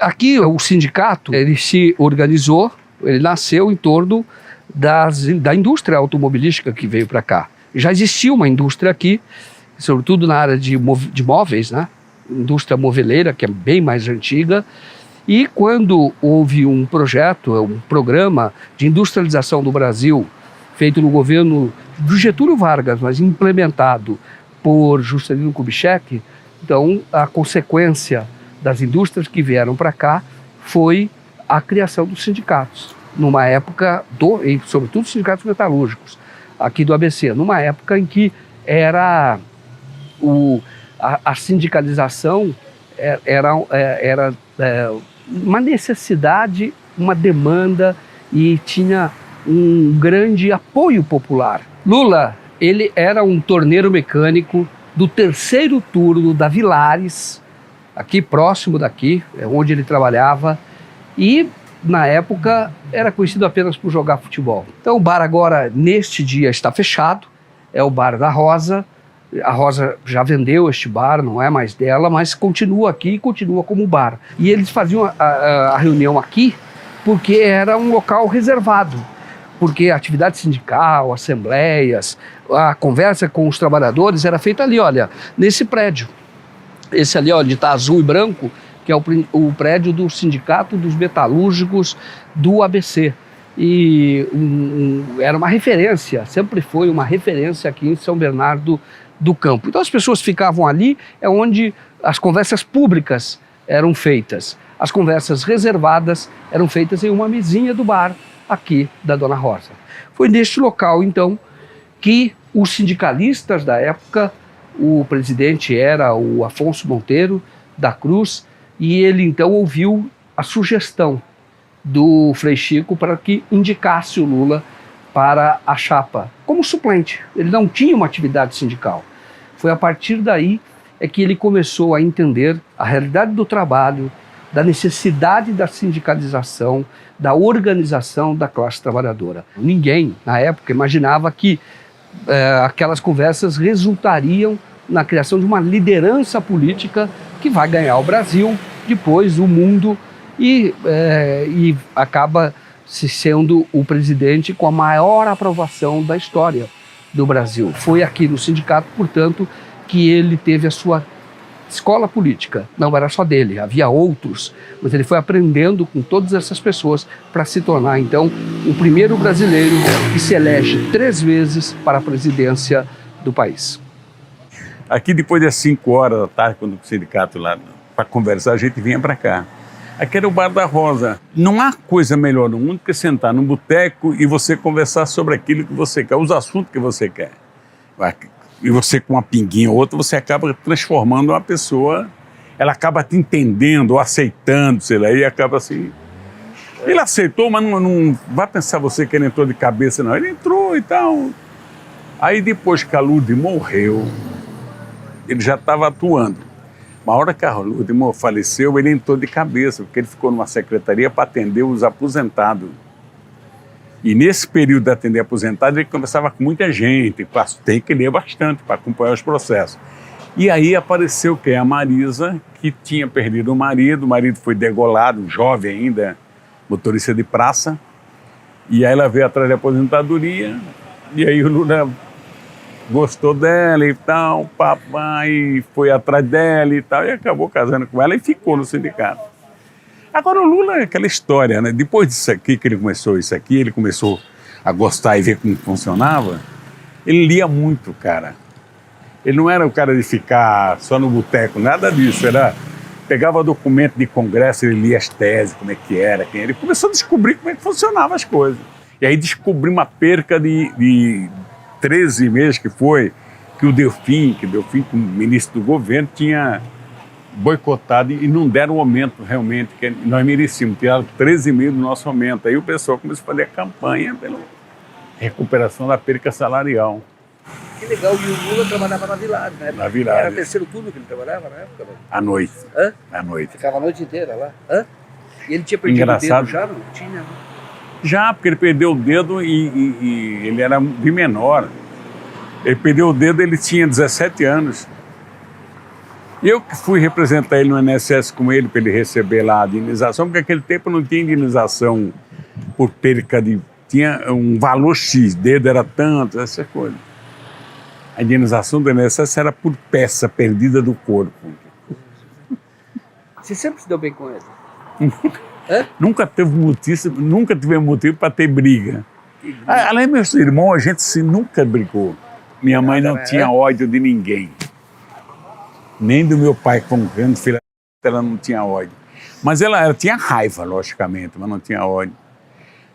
Aqui o sindicato, ele se organizou, ele nasceu em torno da indústria automobilística que veio para cá. Já existia uma indústria aqui, sobretudo na área de móveis, né? Indústria moveleira, que é bem mais antiga. E quando houve um projeto, um programa de industrialização do Brasil, feito no governo do Getúlio Vargas, mas implementado por Juscelino Kubitschek, então a consequência das indústrias que vieram para cá foi a criação dos sindicatos, numa época, e sobretudo sindicatos metalúrgicos, aqui do ABC, numa época em que era a sindicalização era uma necessidade, uma demanda e tinha um grande apoio popular. Lula, ele era um torneiro mecânico do terceiro turno da Villares, aqui próximo daqui, onde ele trabalhava, e na época era conhecido apenas por jogar futebol. Então o bar agora, neste dia, está fechado, é o bar da Rosa. A Rosa já vendeu este bar, não é mais dela, mas continua aqui e continua como bar. E eles faziam a reunião aqui porque era um local reservado, porque a atividade sindical, assembleias, a conversa com os trabalhadores era feita ali, olha, nesse prédio. Esse ali, onde está azul e branco, que é o prédio do Sindicato dos Metalúrgicos do ABC. E era uma referência, sempre foi uma referência aqui em São Bernardo do Campo. Então as pessoas ficavam ali, é onde as conversas públicas eram feitas. As conversas reservadas eram feitas em uma mesinha do bar aqui da Dona Rosa. Foi neste local, então, que os sindicalistas da época, o presidente era o Afonso Monteiro da Cruz, e ele então ouviu a sugestão do Frei Chico para que indicasse o Lula para a chapa, como suplente. Ele não tinha uma atividade sindical. Foi a partir daí que ele começou a entender a realidade do trabalho, da necessidade da sindicalização, da organização da classe trabalhadora. Ninguém, na época, imaginava que aquelas conversas resultariam na criação de uma liderança política que vai ganhar o Brasil, depois o mundo, e acaba se sendo o presidente com a maior aprovação da história do Brasil. Foi aqui no sindicato, portanto, que ele teve a sua escola política. Não era só dele, havia outros, mas ele foi aprendendo com todas essas pessoas para se tornar, então, o primeiro brasileiro que se elege 3 vezes para a presidência do país. Aqui, depois das 5 horas da tarde, quando o sindicato lá, para conversar, a gente vinha para cá. Aqui era o Bar da Rosa. Não há coisa melhor no mundo que sentar num boteco e você conversar sobre aquilo que você quer, os assuntos que você quer. E você, com uma pinguinha ou outra, você acaba transformando uma pessoa, ela acaba te entendendo, ou aceitando, sei lá, e acaba assim... Ele aceitou, mas não vai pensar você que ele entrou de cabeça, não. Ele entrou e tal. Aí depois que a Lourdes morreu, ele já estava atuando. Na hora que a Lourdes faleceu, ele entrou de cabeça, porque ele ficou numa secretaria para atender os aposentados. E nesse período de atender aposentados, ele conversava com muita gente, tem que ler bastante para acompanhar os processos. E aí apareceu que a Marisa, que tinha perdido o marido foi degolado, jovem ainda, motorista de praça, e aí ela veio atrás da aposentadoria, e aí o Lula gostou dela e tal, papai foi atrás dela e tal, e acabou casando com ela e ficou no sindicato. Agora o Lula é aquela história, né? Depois disso aqui, que ele começou isso aqui, ele começou a gostar e ver como funcionava, ele lia muito, cara. Ele não era o cara de ficar só no boteco, nada disso, pegava documento de congresso, ele lia as teses, como é que era, quem era, ele começou a descobrir como é que funcionavam as coisas. E aí descobri uma perca de 13 meses que foi, que o Delfim, como ministro do governo, tinha boicotado e não deram o aumento realmente que nós merecíamos, tiraram 13 mil do nosso aumento. Aí o pessoal começou a fazer a campanha pela recuperação da perca salarial. Que legal, e o Lula trabalhava na Villares, né? Na Villares. Era terceiro turno que ele trabalhava na época? Não? À noite. Hã? À noite. Ficava a noite inteira lá? Hã? E ele tinha perdido o dedo já? Não tinha, né? Já, porque ele perdeu o dedo e ele era de menor. Ele perdeu o dedo, ele tinha 17 anos. Eu que fui representar ele no INSS com ele, para ele receber lá a indenização, porque naquele tempo não tinha indenização por perca de... Tinha um valor X, dedo era tanto, essa coisa. A indenização do INSS era por peça perdida do corpo. Você sempre se deu bem com ele? Nunca tivemos motivo para ter briga. Além do meu irmão, a gente nunca brigou. Minha mãe não tinha ódio de ninguém. Nem do meu pai, como grande filha, ela não tinha ódio. Mas ela tinha raiva, logicamente, mas não tinha ódio.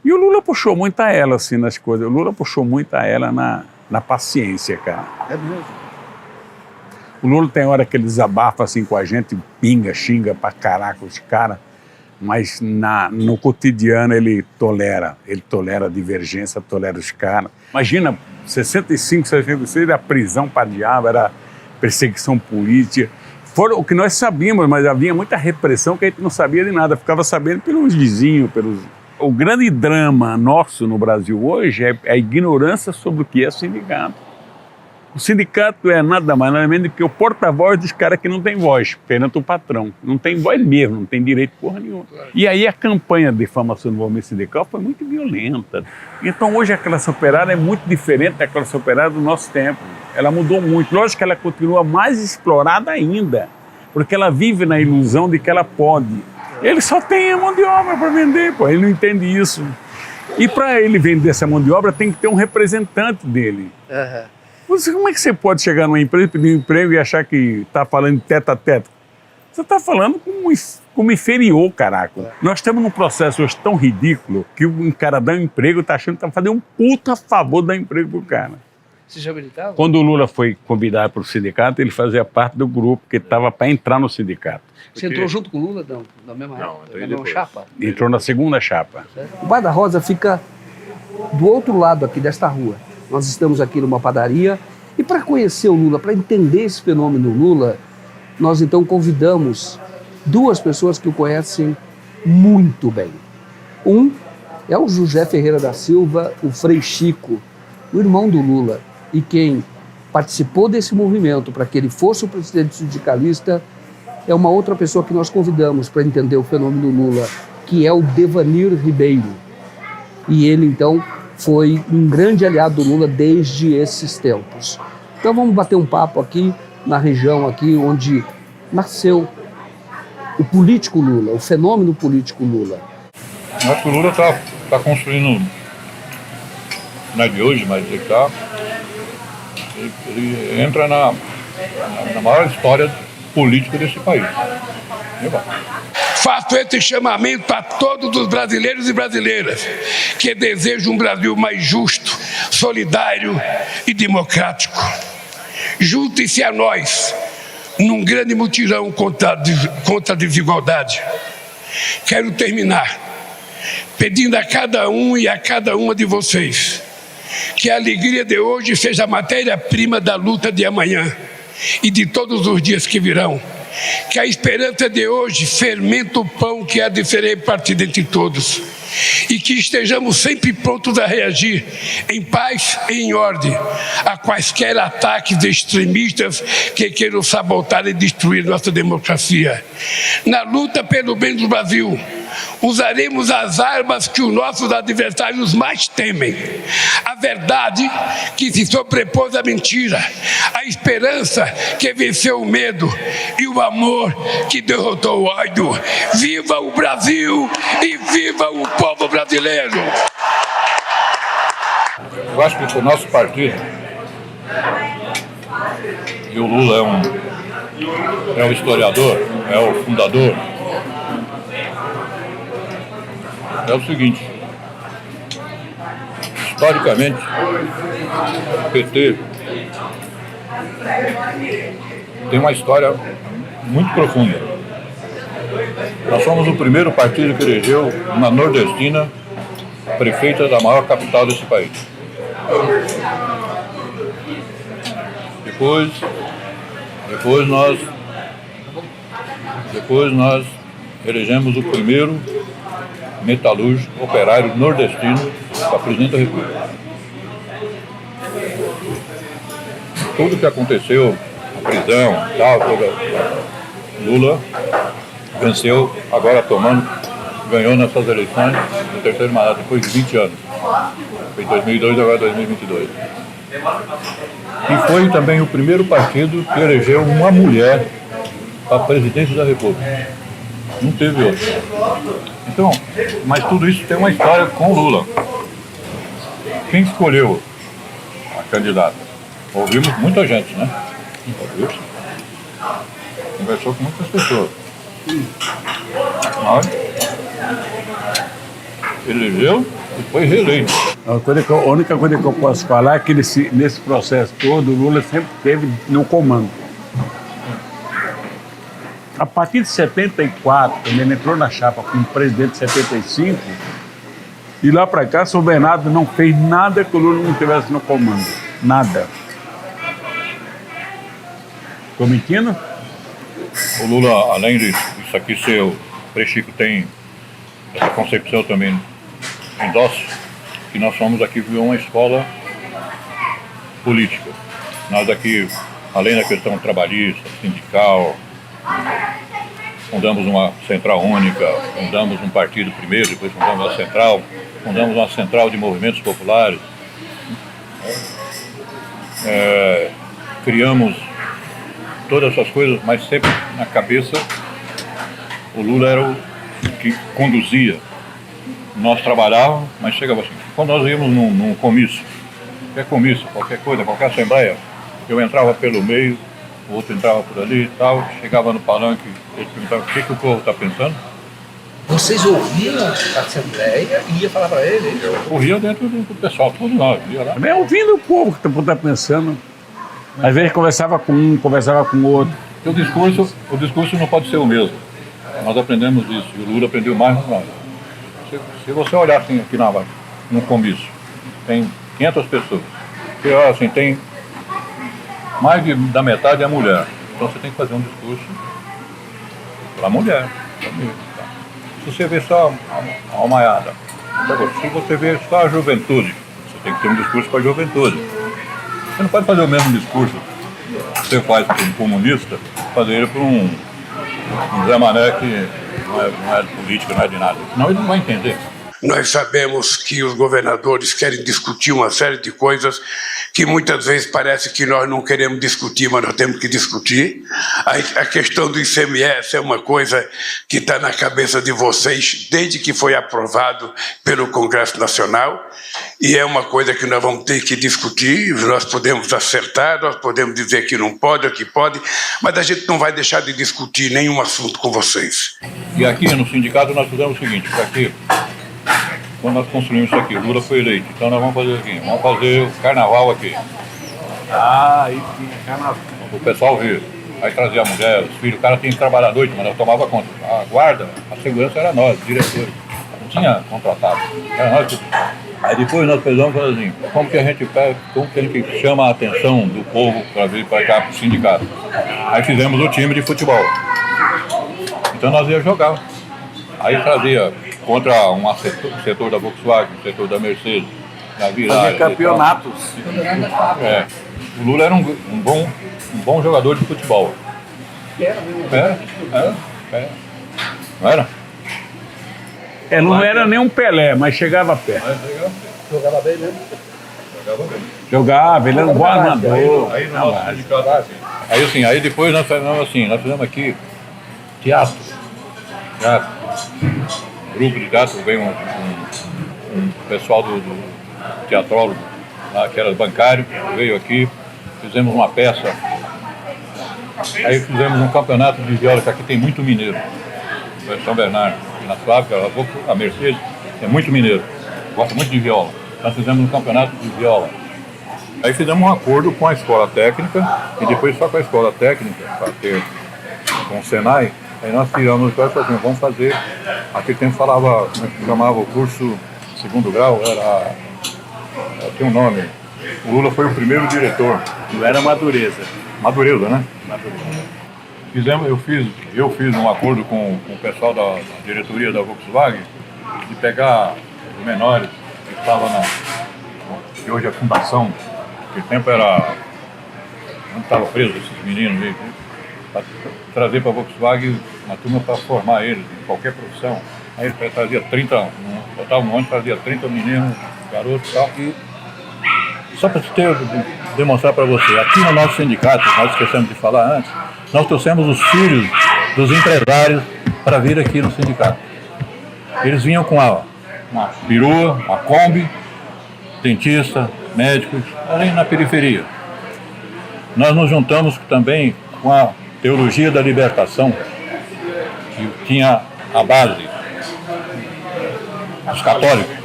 E o Lula puxou muito a ela, assim, nas coisas. O Lula puxou muito a ela na paciência, cara. É mesmo? O Lula tem hora que ele desabafa, assim, com a gente, pinga, xinga pra caraca os caras, mas no cotidiano ele tolera a divergência, tolera os caras. Imagina, 65, 66, era prisão para diabo, era perseguição política. Fora o que nós sabíamos, mas havia muita repressão que a gente não sabia de nada, ficava sabendo pelos vizinhos, O grande drama nosso no Brasil hoje é a ignorância sobre o que é sindicato. O sindicato é nada mais nada menos do que o porta-voz dos caras que não tem voz perante o patrão. Não tem voz mesmo, não tem direito porra nenhuma. E aí a campanha de difamação do movimento sindical foi muito violenta. Então hoje a classe operária é muito diferente da classe operária do nosso tempo. Ela mudou muito. Lógico que ela continua mais explorada ainda, porque ela vive na ilusão de que ela pode. Ele só tem a mão de obra para vender, pô. Ele não entende isso. E para ele vender essa mão de obra tem que ter um representante dele. Como é que você pode chegar numa empresa, pedir um emprego e achar que está falando de teto a teto? Você está falando como inferior, caraca. Nós estamos num processo hoje tão ridículo que o cara dá um emprego, está achando que está fazendo um puta favor de dar emprego pro cara. Você já militava? Quando o Lula foi convidado para o sindicato, ele fazia parte do grupo que estava para entrar no sindicato. Você entrou junto com o Lula? Não, na mesma época? Na mesma chapa? Entrou na segunda chapa. O Bar da Rosa fica do outro lado aqui desta rua. Nós estamos aqui numa padaria e para conhecer o Lula, para entender esse fenômeno Lula, nós então convidamos duas pessoas que o conhecem muito bem. Um é o José Ferreira da Silva, o Frei Chico, o irmão do Lula, e quem participou desse movimento para que ele fosse o presidente sindicalista é uma outra pessoa que nós convidamos para entender o fenômeno Lula, que é o Devanir Ribeiro. E ele, então, foi um grande aliado do Lula desde esses tempos. Então vamos bater um papo aqui, na região aqui onde nasceu o político Lula, o fenômeno político Lula. Acho que o Lula está construindo, não é de hoje, mas ele entra na maior história política desse país. Faço esse chamamento a todos os brasileiros e brasileiras que desejam um Brasil mais justo, solidário e democrático. Juntem-se a nós num grande mutirão contra a desigualdade. Quero terminar pedindo a cada um e a cada uma de vocês que a alegria de hoje seja a matéria-prima da luta de amanhã e de todos os dias que virão. Que a esperança de hoje fermenta o pão que há de ser repartido entre todos. E que estejamos sempre prontos a reagir em paz e em ordem a quaisquer ataques extremistas que queiram sabotar e destruir nossa democracia. Na luta pelo bem do Brasil, usaremos as armas que os nossos adversários mais temem. A verdade que se sobrepôs à mentira, a esperança que venceu o medo e o amor que derrotou o ódio. Viva o Brasil e viva o povo brasileiro! Eu acho que o nosso partido, e o Lula é o historiador, é o fundador, é o seguinte: historicamente, o PT tem uma história muito profunda. Nós somos o primeiro partido que elegeu uma nordestina prefeita da maior capital desse país. Depois nós elegemos o primeiro metalúrgico operário nordestino para presidente da República. Tudo que aconteceu a prisão e tal, Lula venceu, agora ganhou nessas eleições no terceiro mandato, depois de 20 anos. Foi 2002, agora 2022. E foi também o primeiro partido que elegeu uma mulher para a presidência da República. Não teve outro. Então, mas tudo isso tem uma história com o Lula. Quem escolheu a candidata? Ouvimos muita gente, né? Ouviu? Conversou com muitas pessoas. Mas elegeu e foi reeleito. A única coisa que eu posso falar é que nesse processo todo, o Lula sempre esteve no comando. A partir de 74, quando ele entrou na chapa como presidente de 75, e lá para cá, São Bernardo não fez nada que o Lula não tivesse no comando. Nada. Estou mentindo? O Lula, além disso aqui ser o Prechico tem essa concepção também endossa, que nós somos aqui uma escola política. Nós aqui, além da questão trabalhista, sindical, fundamos uma central única, fundamos um partido primeiro, depois fundamos uma central, fundamos uma central de movimentos populares, criamos todas essas coisas, mas sempre na cabeça o Lula era o que conduzia. Nós trabalhávamos, mas chegava assim, quando nós íamos num comício, qualquer coisa, qualquer assembleia, eu entrava pelo meio, o outro entrava por ali e tal, chegava no palanque, ele perguntava o que o povo está pensando. Vocês ouviam a Assembleia e ia falar para ele? Eu corria dentro do pessoal, todos nós, ia lá. Também ouvindo o povo que está pensando. Às vezes conversava com um, conversava com o outro. O discurso não pode ser o mesmo. Nós aprendemos isso, e o Lula aprendeu mais que nós. Se você olhar assim aqui no comício, tem 500 pessoas. Você olha assim, tem mais da metade é mulher. Então você tem que fazer um discurso para a mulher. Se você vê só a almaiada, se você vê só a juventude, você tem que ter um discurso para a juventude. Você não pode fazer o mesmo discurso que você faz para um comunista, fazer ele para um Zé Mané que não é de política, não é de nada. Senão ele não vai entender. Nós sabemos que os governadores querem discutir uma série de coisas que muitas vezes parece que nós não queremos discutir, mas nós temos que discutir. A questão do ICMS é uma coisa que está na cabeça de vocês desde que foi aprovado pelo Congresso Nacional, e é uma coisa que nós vamos ter que discutir. Nós podemos acertar, nós podemos dizer que não pode ou que pode, mas a gente não vai deixar de discutir nenhum assunto com vocês. E aqui no sindicato nós fizemos o seguinte, aqui, quando nós construímos isso aqui, o Lula foi eleito, então nós vamos fazer aqui, vamos fazer o carnaval aqui. Aí tinha carnaval. O pessoal vê, aí trazia a mulher, os filhos, o cara tinha que trabalhar à noite, mas nós tomava conta. A guarda, a segurança era nós, diretores, não tinha contratado, era nós que... Aí depois nós pensamos assim, como que a gente chama a atenção do povo para vir para cá para o sindicato. Aí fizemos o time de futebol. Então nós íamos jogar. Aí trazia contra um setor da Volkswagen, um setor da Mercedes, da Virada. Fazia campeonatos. O Lula era um bom jogador de futebol. Era. Não era? Não era nem um Pelé, mas chegava perto. Jogava bem mesmo. Jogava, ele era um bom armador. Aí depois nós fizemos aqui teatro. Grupo de teatro, veio um pessoal do teatrólogo, lá, que era bancário, veio aqui, fizemos uma peça. Aí fizemos um campeonato de viola, que aqui tem muito mineiro. São Bernardo, na fábrica, a Mercedes, é muito mineiro, gosta muito de viola. Nós fizemos um campeonato de viola. Aí fizemos um acordo com a escola técnica, e depois só com a escola técnica, com o Senai. Aí nós tiramos o assim, vamos fazer, aquele tempo falava, como é que chamava o curso segundo grau, tinha um nome. O Lula foi o primeiro diretor. Não era Madureza. Madureza, né? Eu fiz um acordo com o pessoal da diretoria da Volkswagen de pegar os menores que estavam que hoje é a fundação, que tempo era onde estavam presos esses meninos aí, para trazer para a Volkswagen uma turma para formar eles em qualquer profissão. Aí ele trazia 30, botava um ônibus, trazia 30 meninos, garotos e tal. E só para demonstrar para você, aqui no nosso sindicato, nós esquecemos de falar antes, nós trouxemos os filhos dos empresários para vir aqui no sindicato. Eles vinham com uma perua, uma Kombi, dentista, médicos, ali na periferia. Nós nos juntamos também com a teologia da libertação, que tinha a base dos católicos.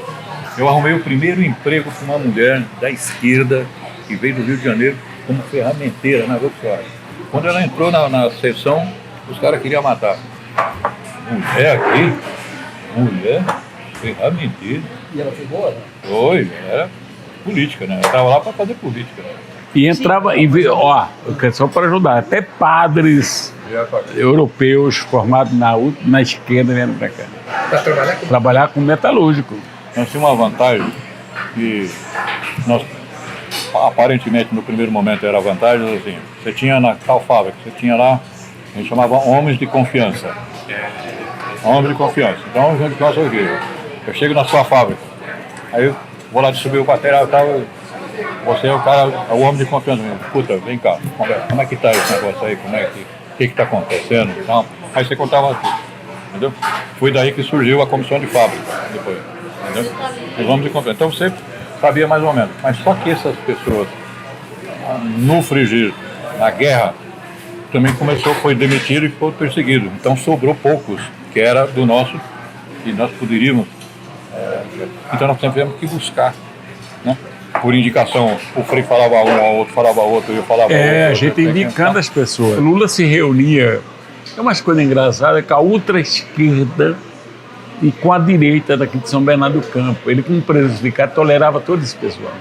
Eu arrumei o primeiro emprego para uma mulher da esquerda que veio do Rio de Janeiro como ferramenteira na Volkswagen. Quando ela entrou na sessão, os caras queriam matar. Mulher aqui? Mulher? Ferramenteira. E ela foi boa, né? Foi, era política, né? Ela estava lá para fazer política. Né? E entrava, só para ajudar, até padres europeus formados na esquerda vieram para cá. Para trabalhar com... Trabalhar com metalúrgico. Nós tínhamos uma vantagem que nós, aparentemente, no primeiro momento era vantagem, assim, você tinha na tal fábrica, você tinha lá, a gente chamava homens de confiança. Homens de confiança. Então, homens de confiança é o quê? Eu chego na sua fábrica, aí eu vou lá distribuir o material e tal, você é o cara, é o homem de confiança mesmo. Puta, vem cá, como é que tá esse negócio aí, o que tá acontecendo? Então, aí você contava tudo, entendeu? Foi daí que surgiu a comissão de fábrica, depois, entendeu? Os homens de confiança. Então você sabia mais ou menos, mas só que essas pessoas, no frigir, na guerra, também foi demitido e foi perseguido. Então sobrou poucos, que era do nosso, e nós poderíamos, então nós tivemos que buscar, né? Por indicação, o Frei falava um, o outro falava outro, eu falava outro. A gente indicando as pessoas. Lula se reunia, é umas coisas engraçadas, com a ultra-esquerda e com a direita daqui de São Bernardo do Campo. Ele, como presidente, tolerava todo esse pessoal.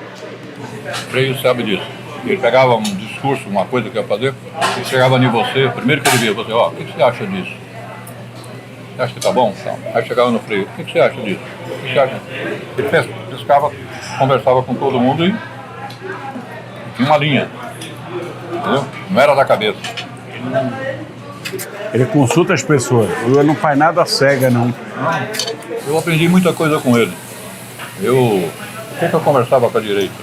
O Frei sabe disso. Ele pegava um discurso, uma coisa que ia fazer, ele chegava em você, primeiro que ele via você, o que você acha disso? Você acha que tá bom? Então, aí chegava no Frei, o que você acha disso? O que você acha? Ele pescava, conversava com todo mundo e tinha uma linha, entendeu? Não era da cabeça. Ele consulta as pessoas, ele não faz nada cega, não. Eu aprendi muita coisa com ele. Eu conversava com a direita?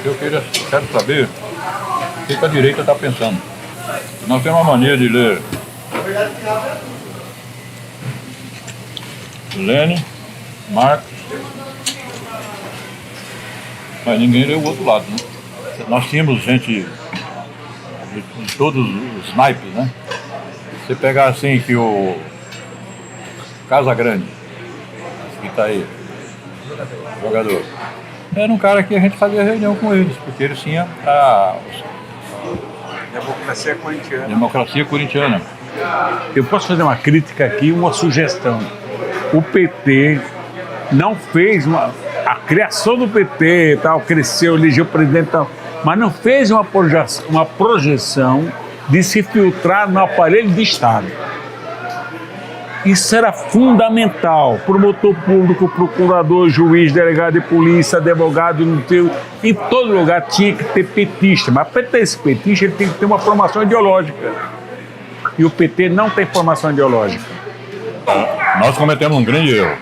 Eu quero saber o que a direita está pensando. Nós temos uma mania de ler Lenin, Marx, mas ninguém leu o outro lado, né? Nós tínhamos gente de todos os naipes, né? Você pegar assim que o Casa Grande, que está aí, jogador, era um cara que a gente fazia reunião com eles, porque eles tinham a democracia corintiana. Eu posso fazer uma crítica aqui, uma sugestão. O PT não fez a criação do PT, tal, cresceu, elegeu o presidente, tal, mas não fez uma projeção de se filtrar no aparelho de Estado. Isso era fundamental. Promotor público, procurador, juiz, delegado de polícia, advogado, em todo lugar tinha que ter petista. Mas para ter esse petista, ele tem que ter uma formação ideológica. E o PT não tem formação ideológica. Nós cometemos um grande erro.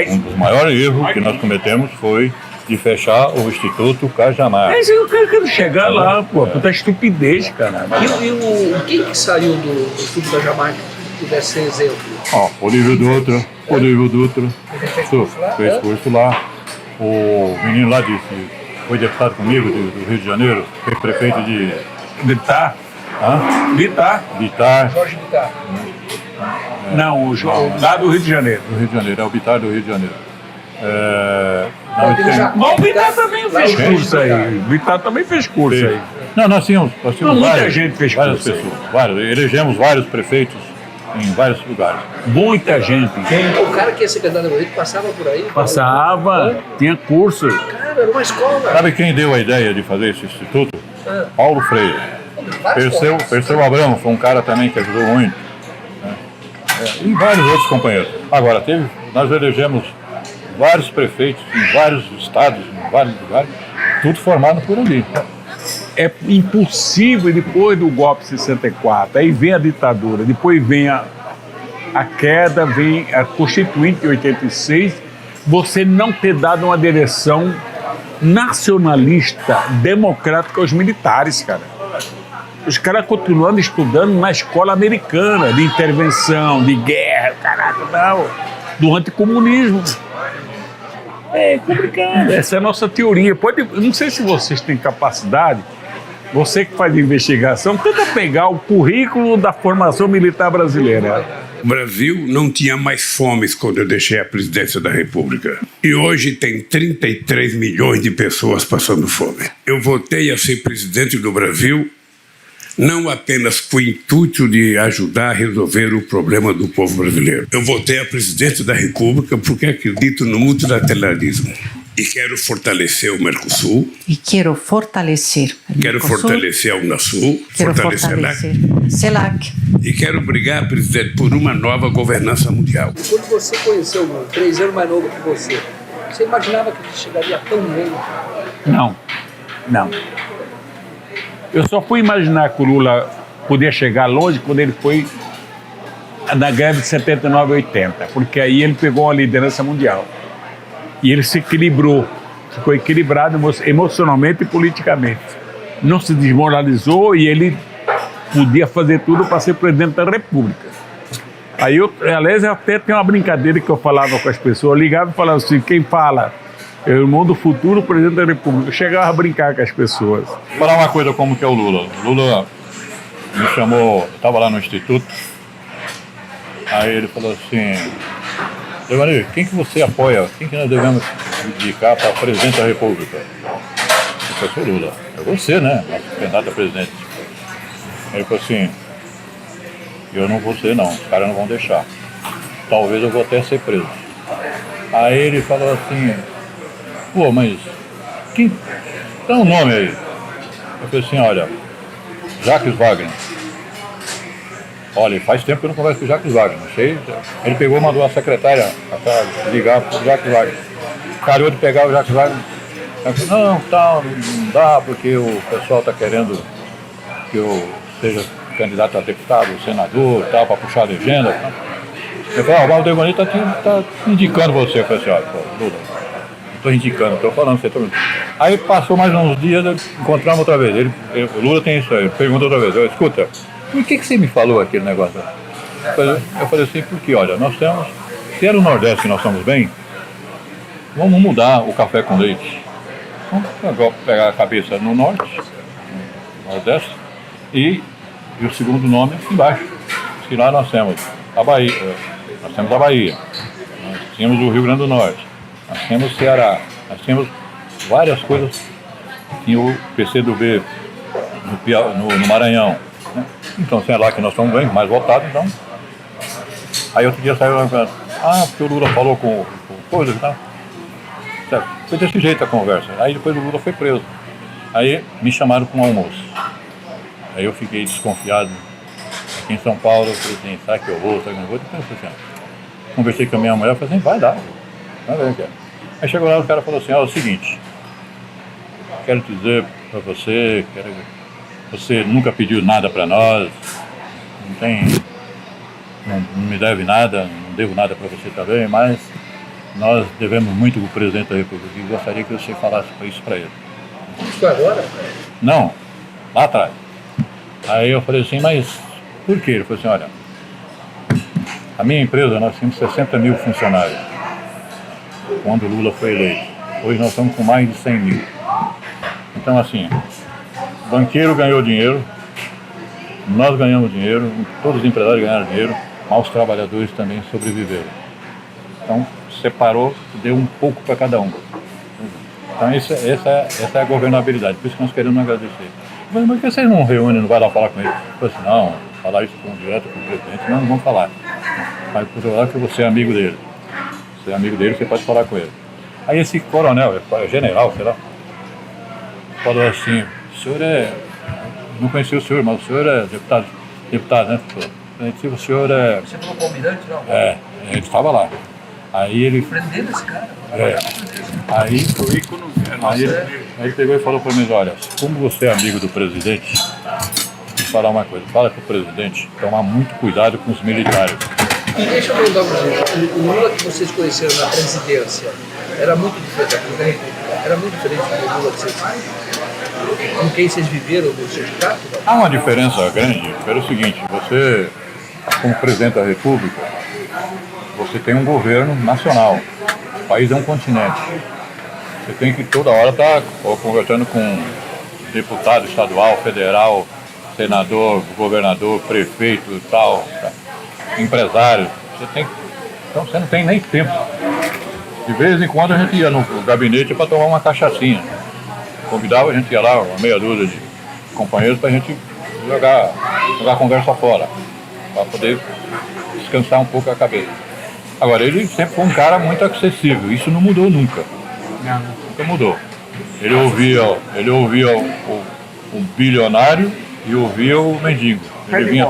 Um dos maiores erros que nós cometemos foi de fechar o Instituto Cajamar. Mas eu quero chegar lá, pô. Puta estupidez, cara. E quem que saiu do Instituto Cajamar que pudesse ser exemplo? Olívio Dutra fez curso lá. O menino lá foi deputado comigo do Rio de Janeiro, foi prefeito de Bittar. Jorge Bittar. Não, lá do Rio de Janeiro. Do Rio de Janeiro, é o Bittar do Rio de Janeiro. O Bittar também fez curso aí. O Bittar também fez curso aí. Não, nós tínhamos muita gente fez várias curso. pessoas. Elegemos vários prefeitos em vários lugares. Muita gente. O cara que ia ser candidato a prefeito passava por aí? Passava, tinha curso. Cara, era uma escola. Sabe quem deu a ideia de fazer esse instituto? Paulo Freire. Perseu Abramo foi um cara também que ajudou muito. E vários outros companheiros. Agora, nós elegemos vários prefeitos em vários estados, em vários lugares, tudo formado por ali. é impossível, depois do golpe de 64, aí vem a ditadura, depois vem a queda, vem a Constituinte de 86, você não ter dado uma direção nacionalista, democrática aos militares, cara. Os caras continuando estudando na escola americana, de intervenção, de guerra, caralho, não, do anticomunismo. É complicado. Essa é a nossa teoria. Não sei se vocês têm capacidade, você que faz investigação, tenta pegar o currículo da formação militar brasileira. O Brasil não tinha mais fome quando eu deixei a presidência da República. E hoje tem 33 milhões de pessoas passando fome. Eu voltei a ser presidente do Brasil não apenas com o intuito de ajudar a resolver o problema do povo brasileiro. Eu voltei a presidente da República porque acredito no multilateralismo. E quero fortalecer o Mercosul. Quero fortalecer a Unasul. Quero fortalecer a CELAC. E quero brigar, presidente, por uma nova governança mundial. Quando você conheceu o Lula, 3 anos mais novo que você imaginava que ele chegaria tão longe? Não. Eu só fui imaginar que o Lula podia chegar longe quando ele foi na greve de 79 e 80, porque aí ele pegou a liderança mundial. E ele se equilibrou, ficou equilibrado emocionalmente e politicamente. Não se desmoralizou e ele podia fazer tudo para ser presidente da República. Aí, aliás, até tem uma brincadeira que eu falava com as pessoas, eu ligava e falava assim, quem fala é o irmão do futuro presidente da República. Eu chegava a brincar com as pessoas. Vou falar uma coisa como que é o Lula. O Lula me chamou, eu estava lá no Instituto, aí ele falou assim, Devanir, quem que você apoia? Quem que nós devemos indicar para presidente da República? Eu sou Lula. É você, né? Nosso candidato a presidente. Ele falou assim, eu não vou ser não, os caras não vão deixar. Talvez eu vou até ser preso. Aí ele falou assim, pô, mas quem? Dá um nome aí. Eu falei assim, olha, Jacques Wagner. Olha, faz tempo que eu não converso com o Jacques Wagner, não sei. Ele pegou e mandou a secretária para ligar para o Jacques Wagner. Calhou de pegar o Jacques Wagner. Ele falou, não dá, porque o pessoal está querendo que eu seja candidato a deputado, senador, tal, para puxar a legenda. Tá? Eu falei, o Valdir Devanir está indicando você. Eu falei assim, olha, Lula, não estou indicando, estou falando, você está... Aí passou mais uns dias, encontramos outra vez. O Lula tem isso aí, ele perguntou outra vez, escuta, por que você me falou aquele negócio? Eu falei assim, porque olha, nós temos, se era o Nordeste que nós estamos bem, vamos mudar o café com leite. Vamos pegar a cabeça no Norte, no Nordeste, e o segundo nome embaixo. Que lá nós temos a Bahia, nós temos o Rio Grande do Norte, nós temos o Ceará, nós temos várias coisas. Tinha o PCdoB no Maranhão. Então, sei lá que nós estamos bem, mais votados, então. Aí outro dia saiu lá falando, porque o Lula falou com coisa e tal. Foi desse jeito a conversa. Aí depois o Lula foi preso. Aí me chamaram para um almoço. Aí eu fiquei desconfiado. Aqui em São Paulo, eu falei assim, sabe que eu vou, sabe que eu não vou? Então, assim, conversei com a minha mulher, falei assim, vai dar. Vai ver, cara. Aí chegou lá, o cara falou assim, é o seguinte, quero dizer para você, você nunca pediu nada para nós, não me deve nada, não devo nada para você também, mas nós devemos muito para o presidente da República e gostaria que você falasse isso para ele. Isso agora? Não, lá atrás. Aí eu falei assim, mas por quê? Ele falou assim, olha, a minha empresa, nós tínhamos 60 mil funcionários quando o Lula foi eleito. Hoje nós estamos com mais de 100 mil. Então assim, o banqueiro ganhou dinheiro, nós ganhamos dinheiro, todos os empresários ganharam dinheiro, mas os trabalhadores também sobreviveram. Então, separou, deu um pouco para cada um. Então, essa é a governabilidade, por isso que nós queremos agradecer. Mas por que vocês não reúnem, não vai lá falar com ele? Eu falei assim, não, falar isso direto com o presidente, não vamos falar. Mas por falar que você é amigo dele. Você é amigo dele, você pode falar com ele. Aí esse coronel, general, sei lá, falou assim, o senhor não conhecia o senhor, mas o senhor é deputado, né? O senhor é... Você falou com o almirante, não? Ele estava lá. Aí ele... Prendendo esse cara. Aí ele pegou e falou para mim, olha, como você é amigo do presidente, vou falar uma coisa, fala para o presidente tomar muito cuidado com os militares. E deixa eu perguntar para você, o Lula que vocês conheceram na presidência era muito diferente, era muito diferente do Lula que vocês, com quem vocês viveram no sindicato? Há uma diferença grande, pelo seguinte, você, como presidente da República, você tem um governo nacional, o país é um continente. Você tem que toda hora estar conversando com deputado estadual, federal, senador, governador, prefeito, tal, empresário. Então você não tem nem tempo. De vez em quando a gente ia no gabinete para tomar uma cachaçinha. Convidava, a gente ia lá, uma meia dúzia de companheiros para a gente jogar a conversa fora, para poder descansar um pouco a cabeça. Agora, ele sempre foi um cara muito acessível, isso não mudou nunca. Nunca mudou. Ele ouvia o bilionário e ouvia o mendigo. Ele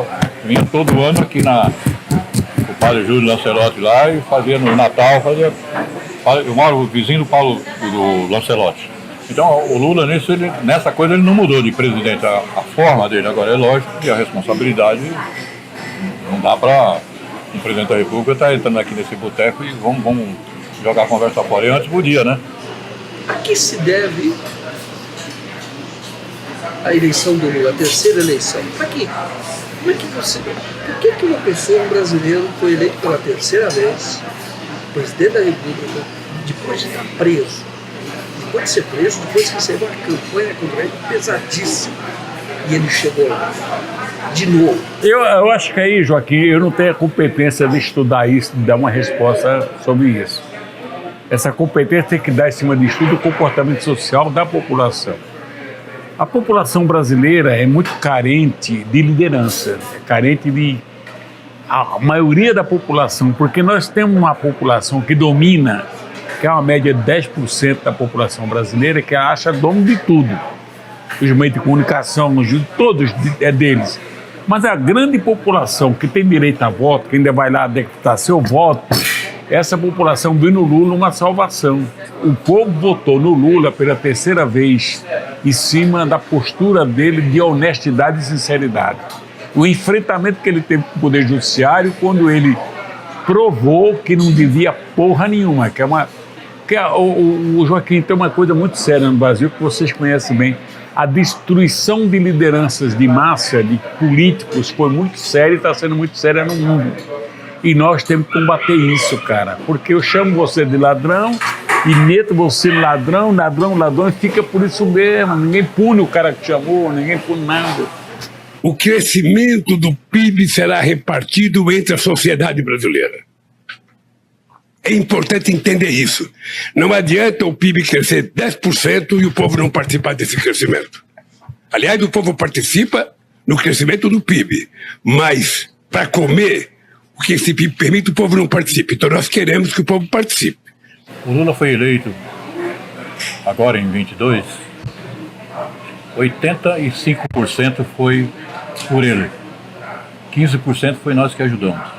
vinha todo ano aqui o Padre Júlio Lancelotti lá e fazia no Natal, eu moro vizinho do Lancelotti. Então o Lula nessa coisa ele não mudou de presidente, a forma dele. Agora é lógico que a responsabilidade não dá para o presidente da República estar entrando aqui nesse boteco e vamos jogar a conversa fora. E antes podia, né? A que se deve a eleição do Lula, a terceira eleição? Para quê? Como é que você... Por que uma pessoa, um brasileiro, foi eleito pela terceira vez, presidente da República, depois de estar preso? Depois de ser preso, depois de receber uma campanha contra ele pesadíssima. E ele chegou lá, de novo. Eu acho que aí, Joaquim, eu não tenho a competência de estudar isso, de dar uma resposta sobre isso. Essa competência tem que dar em cima de estudo o comportamento social da população. A população brasileira é muito carente de liderança, carente de... A maioria da população, porque nós temos uma população que domina, que é uma média de 10% da população brasileira, que acha dono de tudo. Os meios de comunicação, todos é deles. Mas a grande população que tem direito a voto, que ainda vai lá decretar seu voto, essa população viu no Lula uma salvação. O povo votou no Lula pela terceira vez em cima da postura dele de honestidade e sinceridade. O enfrentamento que ele teve com o Poder Judiciário quando ele provou que não devia porra nenhuma. O Joaquim, tem uma coisa muito séria no Brasil que vocês conhecem bem. A destruição de lideranças de massa, de políticos, foi muito séria e está sendo muito séria no mundo. E nós temos que combater isso, cara. Porque eu chamo você de ladrão e meto você ladrão, e fica por isso mesmo. Ninguém pune o cara que chamou, ninguém pune nada. O crescimento do PIB será repartido entre a sociedade brasileira. É importante entender isso. Não adianta o PIB crescer 10% e o povo não participar desse crescimento. Aliás, o povo participa no crescimento do PIB, mas para comer, o que esse PIB permite, o povo não participa. Então nós queremos que o povo participe. O Lula foi eleito agora em 22, 85% foi por ele, 15% foi nós que ajudamos.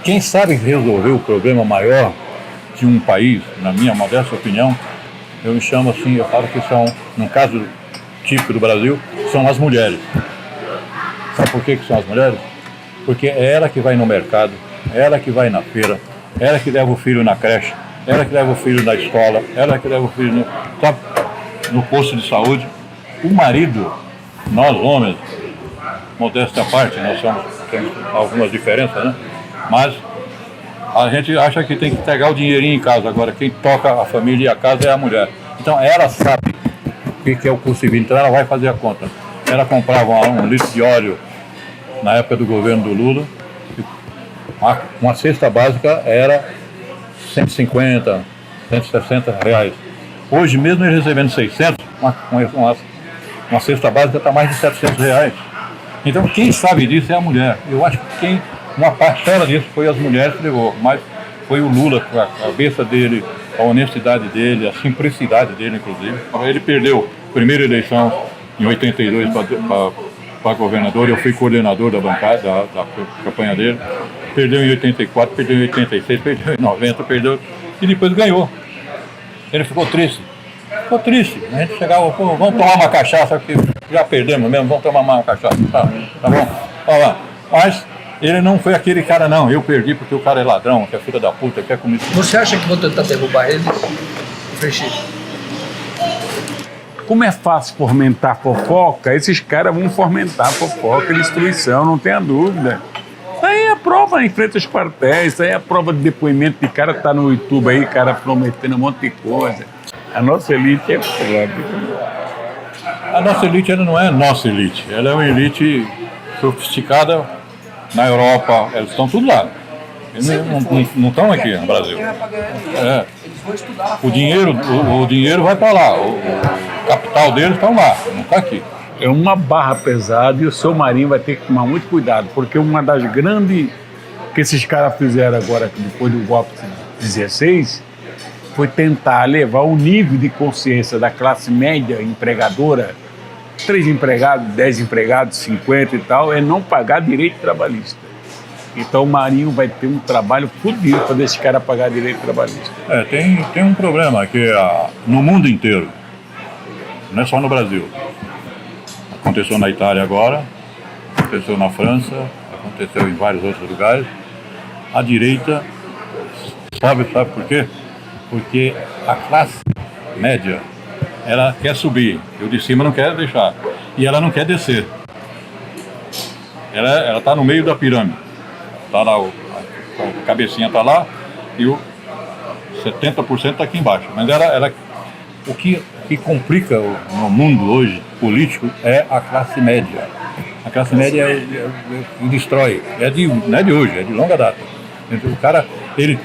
Quem sabe resolver o problema maior de um país, na minha modesta opinião, eu me chamo assim, eu falo que são, no caso típico do Brasil, são as mulheres. Sabe por que são as mulheres? Porque é ela que vai no mercado, é ela que vai na feira, é ela que leva o filho na creche, é ela que leva o filho na escola, é ela que leva o filho no posto de saúde. O marido, nós homens, modesta parte, temos algumas diferenças, né? Mas a gente acha que tem que pegar o dinheirinho em casa. Agora, quem toca a família e a casa é a mulher. Então, ela sabe o que é o custo de vida. Então, ela vai fazer a conta. Ela comprava um litro de óleo na época do governo do Lula. Uma cesta básica era 150, 160 reais. Hoje, mesmo ele recebendo 600, uma cesta básica está mais de 700 reais. Então, quem sabe disso é a mulher. Eu acho que uma parcela disso foi as mulheres que levou, mas foi o Lula, a cabeça dele, a honestidade dele, a simplicidade dele, inclusive. Ele perdeu a primeira eleição em 82 para governador, eu fui coordenador da bancada, da campanha dele. Perdeu em 84, perdeu em 86, perdeu em 90, perdeu e depois ganhou. Ele ficou triste. Ficou triste. A gente chegava, pô, vamos tomar uma cachaça, que já perdemos mesmo, vamos tomar uma cachaça. Tá bom? Olha lá. Mas ele não foi aquele cara, não. Eu perdi porque o cara é ladrão, que é filho da puta, quer comigo. Você acha que vão tentar derrubar ele? Freixo? Como é fácil fomentar fofoca, esses caras vão fomentar fofoca, destruição, não tenha dúvida. Isso aí é a prova em frente aos quartéis, isso aí é a prova de depoimento de cara que tá no YouTube aí, cara prometendo um monte de coisa. A nossa elite é pobre. A nossa elite, ela não é nossa elite. Ela é uma elite sofisticada na Europa. Eles estão tudo lá. Eles não estão aqui no Brasil. É. O dinheiro vai para lá. O capital deles estão lá, não está aqui. É uma barra pesada e o seu Marinho vai ter que tomar muito cuidado, porque uma das grandes que esses caras fizeram agora, depois do golpe de 16, foi tentar levar o nível de consciência da classe média empregadora, 3 empregados, 10 empregados, 50 e tal, é não pagar direito trabalhista. Então o Marinho vai ter um trabalho fodido para deixar esse cara pagar direito trabalhista. Tem um problema que no mundo inteiro, não é só no Brasil. Aconteceu na Itália agora, aconteceu na França, aconteceu em vários outros lugares. A direita, sabe por quê? Porque a classe média, ela quer subir, e o de cima não quer deixar, e ela não quer descer. Ela está no meio da pirâmide, tá lá, a cabecinha está lá e o 70% está aqui embaixo. Mas o que complica no mundo hoje político é a classe média. A classe média destrói, não é de hoje, é de longa data. O cara, ele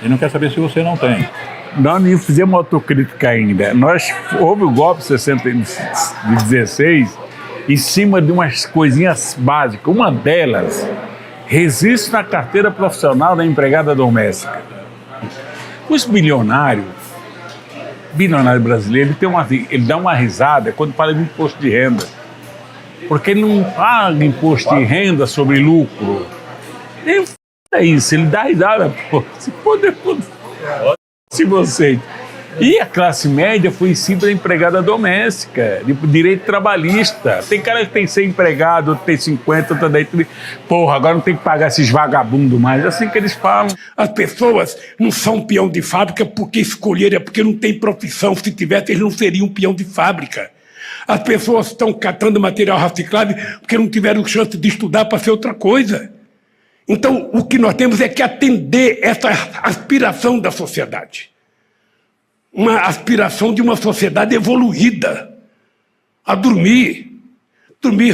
não quer saber se você não tem. Nós não fizemos autocrítica ainda. Houve o golpe de 16 em cima de umas coisinhas básicas. Uma delas, registro na carteira profissional da empregada doméstica. Os bilionários brasileiro, ele dá uma risada quando fala de imposto de renda. Porque ele não paga imposto de renda sobre lucro. Nem é isso, ele dá risada, pô. Se você. E a classe média foi em cima da empregada doméstica, de direito trabalhista. Tem cara que tem 100 empregados, outro tem 50, outro daí. Porra, agora não tem que pagar esses vagabundos mais. É assim que eles falam. As pessoas não são peão de fábrica porque escolheram, é porque não tem profissão. Se tivesse, eles não seriam peão de fábrica. As pessoas estão catando material reciclável porque não tiveram chance de estudar para ser outra coisa. Então, o que nós temos é que atender essa aspiração da sociedade. Uma aspiração de uma sociedade evoluída. A dormir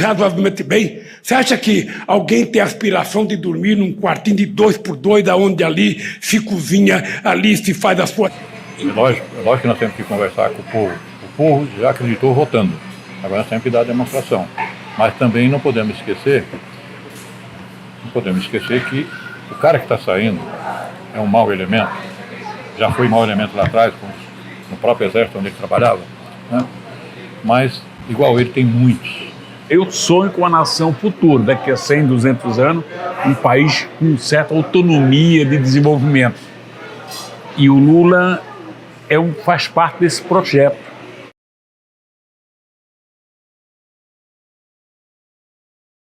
razoavelmente bem. Você acha que alguém tem a aspiração de dormir num quartinho de 2x2, onde ali se cozinha, ali se faz a sua... É lógico que nós temos que conversar com o povo. O povo já acreditou votando. Agora nós temos que dar a demonstração. Mas também não podemos esquecer que o cara que está saindo é um mau elemento. Já foi mau elemento lá atrás, no próprio exército onde ele trabalhava, né? Mas, igual ele, tem muitos. Eu sonho com uma nação futura, daqui a 100, 200 anos, um país com certa autonomia de desenvolvimento. E o Lula faz parte desse projeto.